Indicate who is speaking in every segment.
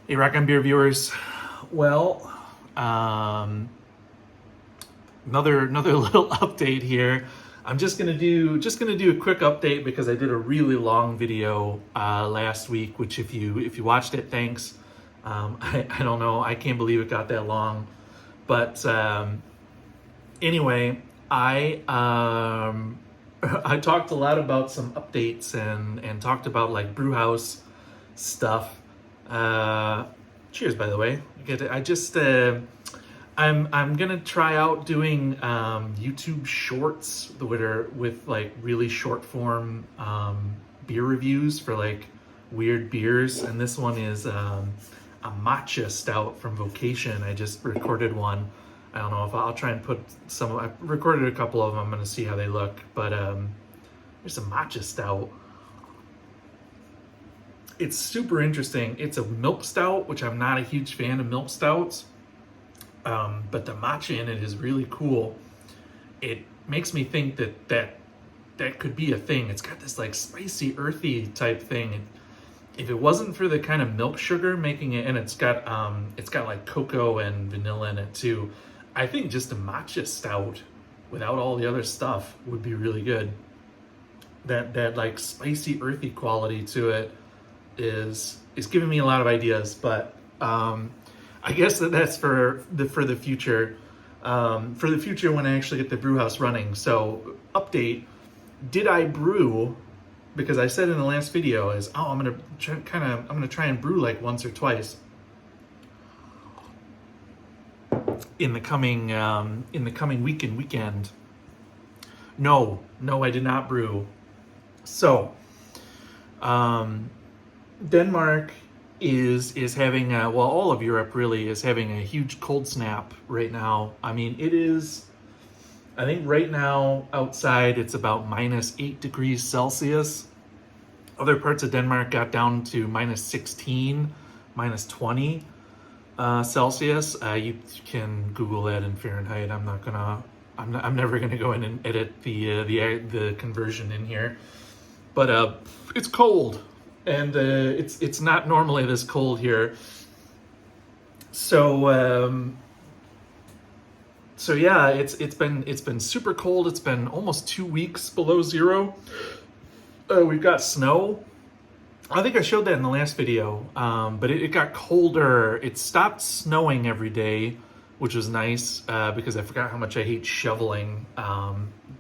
Speaker 1: Hey, Rock on Beer viewers. Well, um, another little update here. I'm just gonna do a quick update because I did a really long video last week. Which, if you watched it, thanks. I don't know. I can't believe it got that long. But anyway, I talked a lot about some updates and talked about like Brewhouse stuff. Uh, Cheers, by the way. I just I'm gonna try out doing YouTube Shorts with like really short form beer reviews for like weird beers, and this one is a matcha stout from Vocation. I just recorded one. I don't know if I'll try and put some. I recorded a couple of them. I'm gonna see how they look, but there's a matcha stout. It's super interesting. It's a milk stout, which I'm not a huge fan of milk stouts, but the matcha in it is really cool. It makes me think that could be a thing. It's got this like spicy, earthy type thing. If it wasn't for the kind of milk sugar making it, and it's got like cocoa and vanilla in it too. I think just a matcha stout without all the other stuff would be really good. That like spicy, earthy quality to it is giving me a lot of ideas, but I guess that's for the future. For the future when I actually get the brew house running. So update: did I brew? Because I said in the last video I'm gonna try and brew like once or twice in the coming week and weekend. No, I did not brew. So Denmark is having all of Europe really is having a huge cold snap right now. I mean, it is. I think right now outside it's about -8 degrees Celsius. Other parts of Denmark got down to -16, -20 Celsius. You can Google that in Fahrenheit. I'm never gonna go in and edit the conversion in here. But it's cold, and it's not normally this cold here. So yeah, it's been super cold. It's been almost 2 weeks below zero. We've got snow. I think I showed that in the last video, but it got colder. It stopped snowing every day, which was nice because I forgot how much I hate shoveling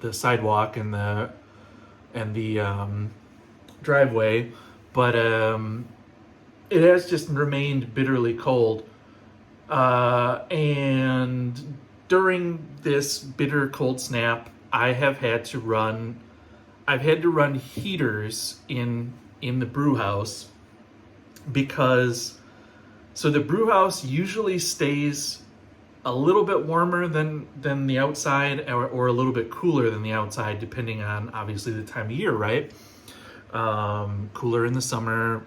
Speaker 1: the sidewalk and the driveway. But it has just remained bitterly cold. And during this bitter cold snap, I've had to run heaters in the brew house because the brew house usually stays a little bit warmer than the outside, or a little bit cooler than the outside, depending on obviously the time of year, right? Cooler in the summer,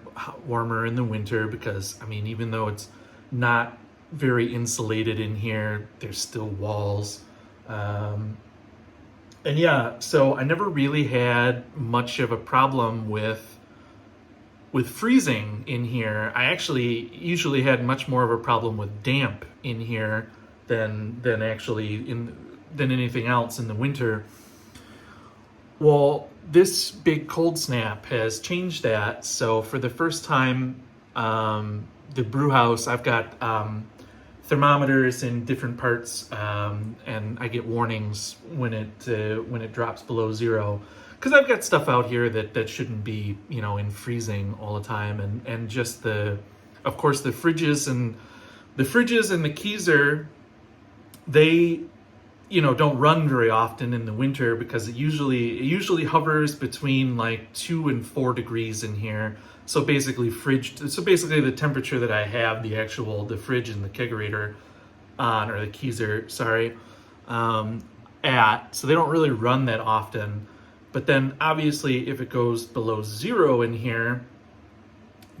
Speaker 1: warmer in the winter, because I mean, even though it's not very insulated in here, there's still walls. And yeah, so I never really had much of a problem with freezing in here. I actually usually had much more of a problem with damp in here than anything else in the winter. Well, this big cold snap has changed that. So for the first time, the brew house, I've got thermometers in different parts, and I get warnings when it drops below zero, because I've got stuff out here that shouldn't be in freezing all the time, and just of course the fridges and the Keyser, they don't run very often in the winter because it usually hovers between like 2 and 4 degrees in here. So basically the temperature that I have the fridge and the kegerator on, or the Keyser, sorry, at. So they don't really run that often. But then obviously if it goes below zero in here,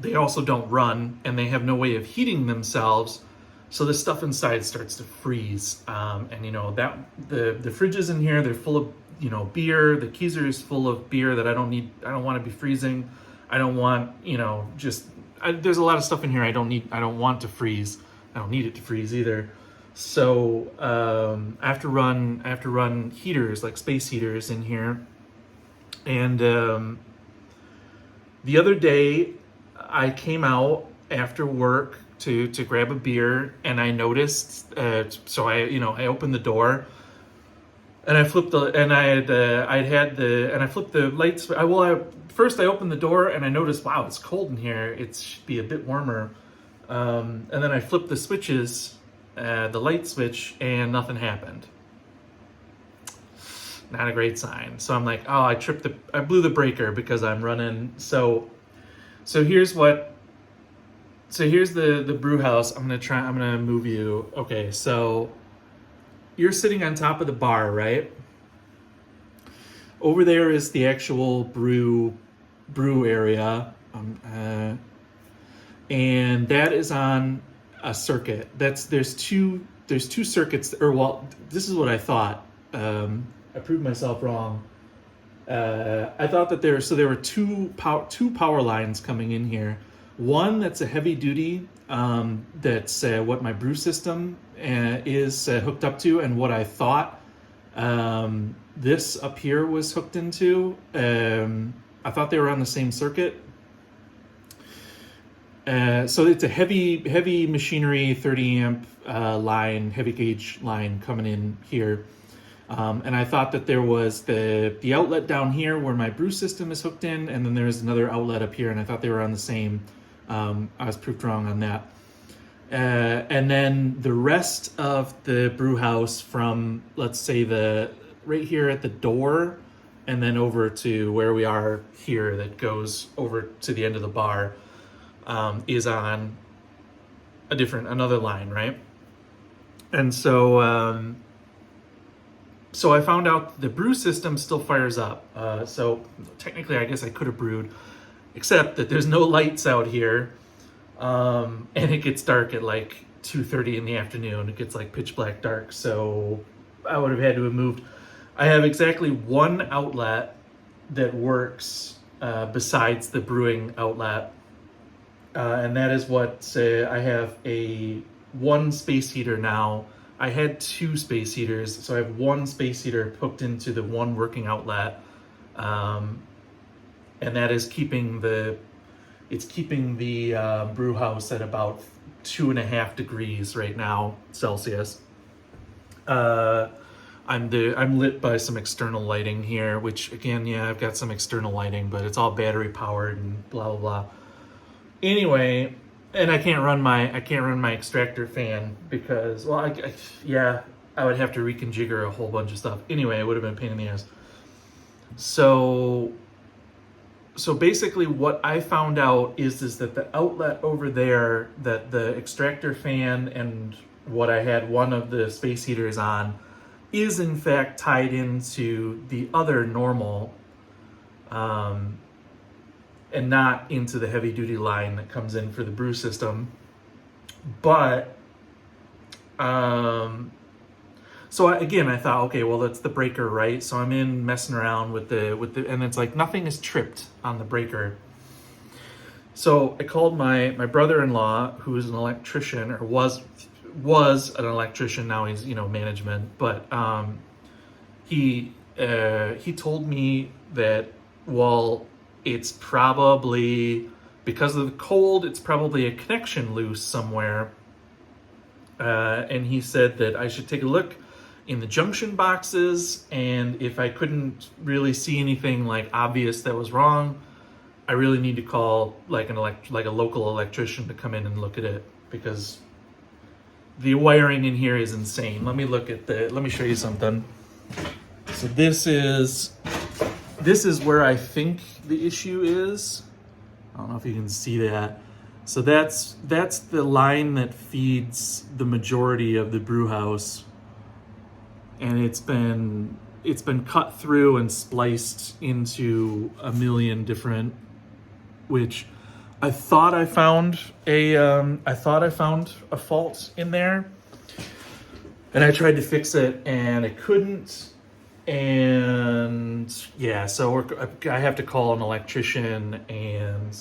Speaker 1: they also don't run, and they have no way of heating themselves. So the stuff inside starts to freeze. And that the fridges in here, they're full of beer. The Keyser is full of beer that I don't want to be freezing. I don't want, just there's a lot of stuff in here I don't want to freeze. I don't need it to freeze either. So I have to run heaters, like space heaters in here. And the other day I came out after work to grab a beer, and I noticed, so I opened the door, and I flipped the, and I flipped the lights. First I opened the door and I noticed, wow, it's cold in here. It should be a bit warmer. And then I flipped the switches, the light switch, and nothing happened. Not a great sign. So I'm like, oh, I blew the breaker because I'm running. So here's the brew house. I'm gonna move you. Okay, so you're sitting on top of the bar, right? Over there is the actual brew area, and that is on a circuit. There's two circuits, or well, this is what I thought. I proved myself wrong. I thought that there were two power lines coming in here. One that's a heavy duty, that's what my brew system is hooked up to, and what I thought this up here was hooked into. I thought they were on the same circuit. So it's a heavy machinery, 30 amp line, heavy gauge line coming in here. And I thought that there was the outlet down here where my brew system is hooked in, and then there's another outlet up here, and I thought they were on the same. I was proved wrong on that. And then the rest of the brew house, from, let's say, right here at the door, and then over to where we are here, that goes over to the end of the bar, is on another line, right? And so I found out the brew system still fires up. So technically, I guess I could have brewed, except that there's no lights out here, and it gets dark at like 2:30 in the afternoon. It gets like pitch black dark, so I would have had to have moved. I have exactly one outlet that works besides the brewing outlet, and that is what I have one space heater now. I had two space heaters, so I have one space heater hooked into the one working outlet, and that is keeping the brew house at about 2.5 degrees right now Celsius. I'm lit by some external lighting here, which again, yeah, I've got some external lighting, but it's all battery powered and blah blah blah. Anyway. And I can't run my extractor fan because, well, I would have to reconfigure a whole bunch of stuff. Anyway, it would have been a pain in the ass. So basically what I found out is that the outlet over there, that the extractor fan and what I had one of the space heaters on, is in fact tied into the other normal, and not into the heavy duty line that comes in for the brew system. But so I thought, okay, well, that's the breaker, right? So I'm in messing around with the and it's like nothing is tripped on the breaker. So I called my brother-in-law, who is an electrician, or was an electrician. Now he's management, but he told me that, well, it's probably, because of the cold, it's probably a connection loose somewhere. And he said that I should take a look in the junction boxes, and if I couldn't really see anything like obvious that was wrong, I really need to call like a local electrician to come in and look at it, because the wiring in here is insane. Let me show you something. So this is where I think the issue is. I don't know if you can see that. So that's the line that feeds the majority of the brew house, and it's been cut through and spliced into a million different, which I thought I found a fault in there, and I tried to fix it and I couldn't. And yeah, so I have to call an electrician, and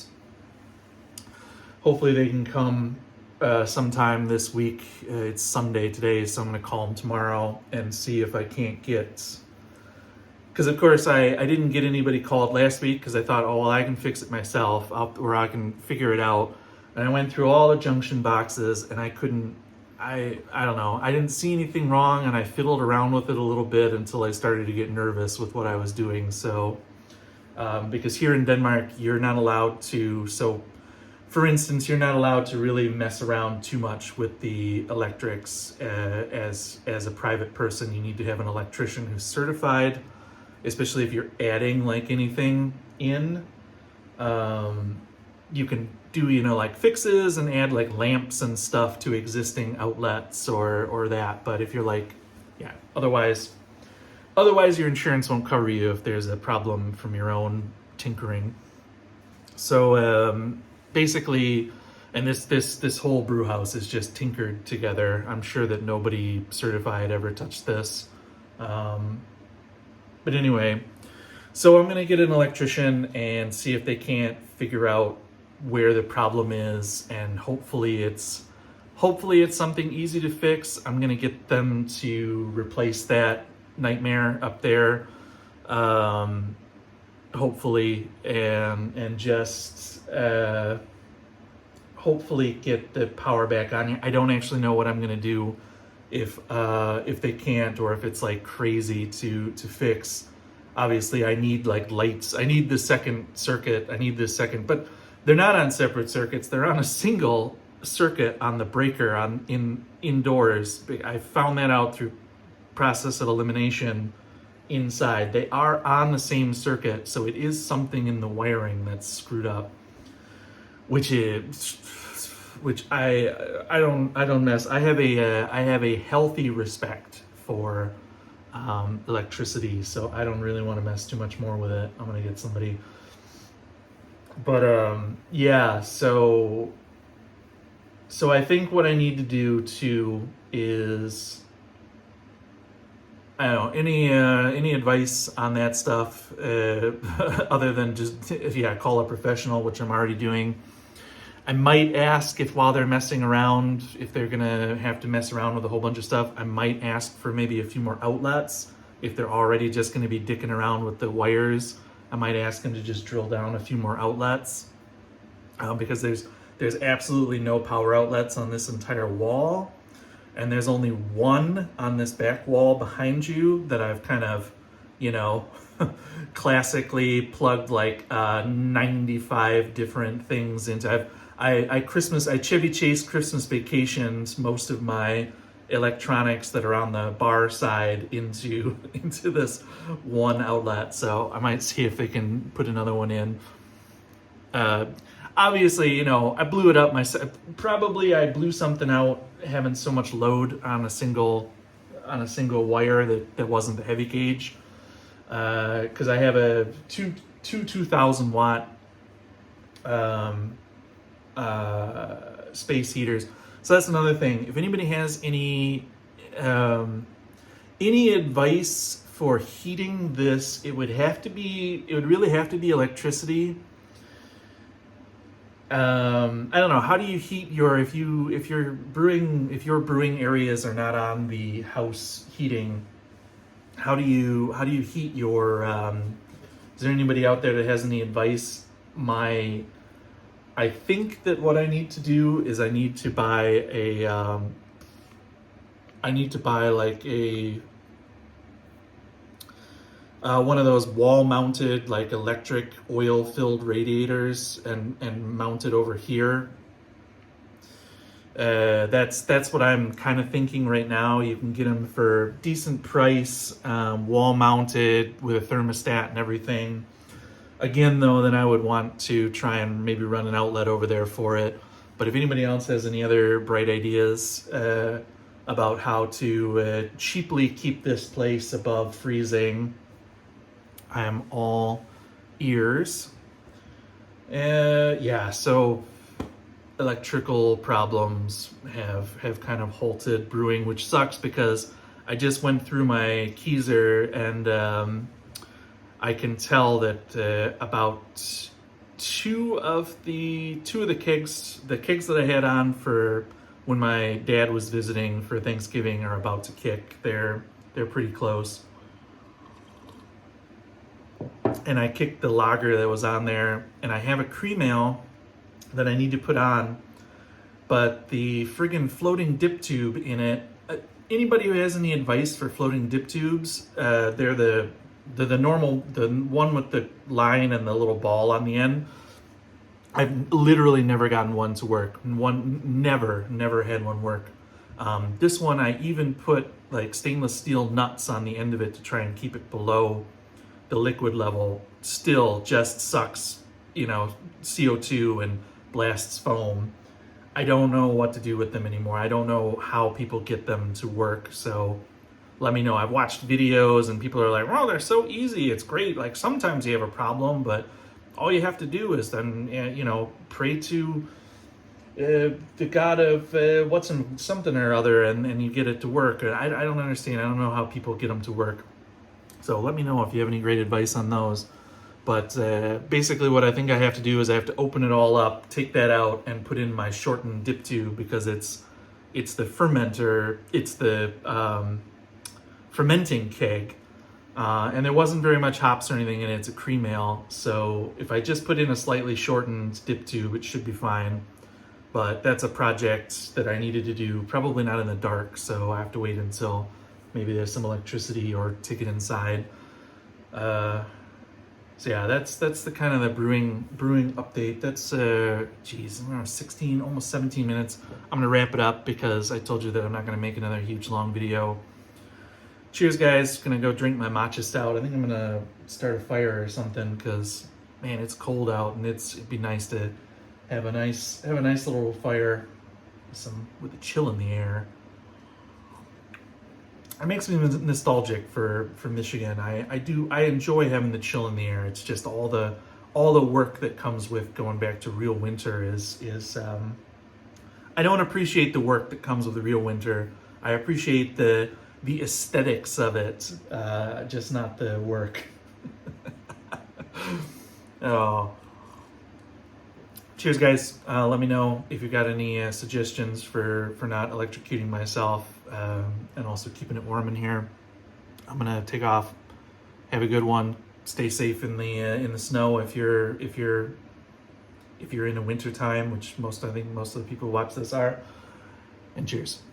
Speaker 1: hopefully they can come sometime this week. It's Sunday today, so I'm going to call them tomorrow and see if I can't get... Because, of course, I didn't get anybody called last week because I thought, oh, well, I can fix it myself, or I can figure it out. And I went through all the junction boxes, and I couldn't... I don't know. I didn't see anything wrong, and I fiddled around with it a little bit until I started to get nervous with what I was doing. So, because here in Denmark, you're not allowed to... So, for instance, you're not allowed to really mess around too much with the electrics as a private person. You need to have an electrician who's certified, especially if you're adding like anything in. You can do, like fixes and add like lamps and stuff to existing outlets or that. But if you're like, otherwise your insurance won't cover you if there's a problem from your own tinkering. So basically, and this whole brew house is just tinkered together. I'm sure that nobody certified ever touched this. But anyway, so I'm going to get an electrician and see if they can't figure out where the problem is, and hopefully it's something easy to fix. I'm going to get them to replace that nightmare up there, hopefully, and just hopefully get the power back on. I don't actually know what I'm going to do if they can't, or if it's like crazy to fix. Obviously, I need like lights. I need the second circuit. But they're not on separate circuits. They're on a single circuit on the breaker indoors. I found that out through process of elimination inside. They are on the same circuit, so it is something in the wiring that's screwed up, which I don't mess. I have a healthy respect for electricity, so I don't really want to mess too much more with it. I'm gonna get somebody. But so I think what I need to do too is, I don't know, any advice on that stuff other than just call a professional, which I'm already doing. I might ask if while they're messing around, if they're gonna have to mess around with a whole bunch of stuff, I might ask for maybe a few more outlets. If they're already just gonna be dicking around with the wires, I might ask them to just drill down a few more outlets, because there's absolutely no power outlets on this entire wall, and there's only one on this back wall behind you that I've kind of, classically plugged like 95 different things into. I Chevy Chase Christmas vacations most of my electronics that are on the bar side into this one outlet, so I might see if they can put another one in. Obviously, I blew it up myself. Probably I blew something out having so much load on a single wire that wasn't the heavy gauge, because I have a two 2,000 watt space heaters. So that's another thing. If anybody has any advice for heating this, it would really have to be electricity. I don't know. How do you heat if your brewing areas are not on the house heating? How do you heat your? Is there anybody out there that has any advice? I think that what I need to do is I need to buy like a one of those wall-mounted like electric oil-filled radiators and mount it over here. That's what I'm kind of thinking right now. You can get them for decent price, wall-mounted with a thermostat and everything. Again, though, then I would want to try and maybe run an outlet over there for it. But if anybody else has any other bright ideas about how to cheaply keep this place above freezing, I am all ears. So electrical problems have kind of halted brewing, which sucks because I just went through my Keyser and I can tell that about two of the kegs, the kegs that I had on for when my dad was visiting for Thanksgiving, are about to kick. They're pretty close. And I kicked the lager that was on there, and I have a cream ale that I need to put on, but the friggin' floating dip tube in it. Anybody who has any advice for floating dip tubes, they're the normal, the one with the line and the little ball on the end. I've literally never gotten one to work. Never had one work. This one, I even put like stainless steel nuts on the end of it to try and keep it below the liquid level. Still just sucks, CO2 and blasts foam. I don't know what to do with them anymore. I don't know how people get them to work. So let me know. I've watched videos and people are like, "Oh, they're so easy. It's great." Like sometimes you have a problem, but all you have to do is then, pray to the God of something or other, and you get it to work. I don't understand. I don't know how people get them to work. So let me know if you have any great advice on those. But basically what I think I have to do is I have to open it all up, take that out, and put in my shortened dip tube, because it's the fermenter, it's the fermenting keg. And there wasn't very much hops or anything in it. It's a cream ale. So if I just put in a slightly shortened dip tube, it should be fine. But that's a project that I needed to do, probably not in the dark. So I have to wait until maybe there's some electricity or take it inside. So yeah, that's the kind of the brewing update. That's 16, almost 17 minutes. I'm gonna wrap it up because I told you that I'm not gonna make another huge long video. Cheers, guys. Gonna go drink my matcha stout. I think I'm gonna start a fire or something, because man, it's cold out, and it'd be nice to have a nice little fire with a chill in the air. It makes me nostalgic for Michigan. I enjoy having the chill in the air. It's just all the work that comes with going back to real winter is I don't appreciate the work that comes with the real winter. I appreciate the aesthetics of it, just not the work. Oh. Cheers, guys. Let me know if you got any suggestions for not electrocuting myself, and also keeping it warm in here. I'm gonna take off. Have a good one. Stay safe in the snow if you're in a winter time, which I think most of the people who watch this are. And cheers.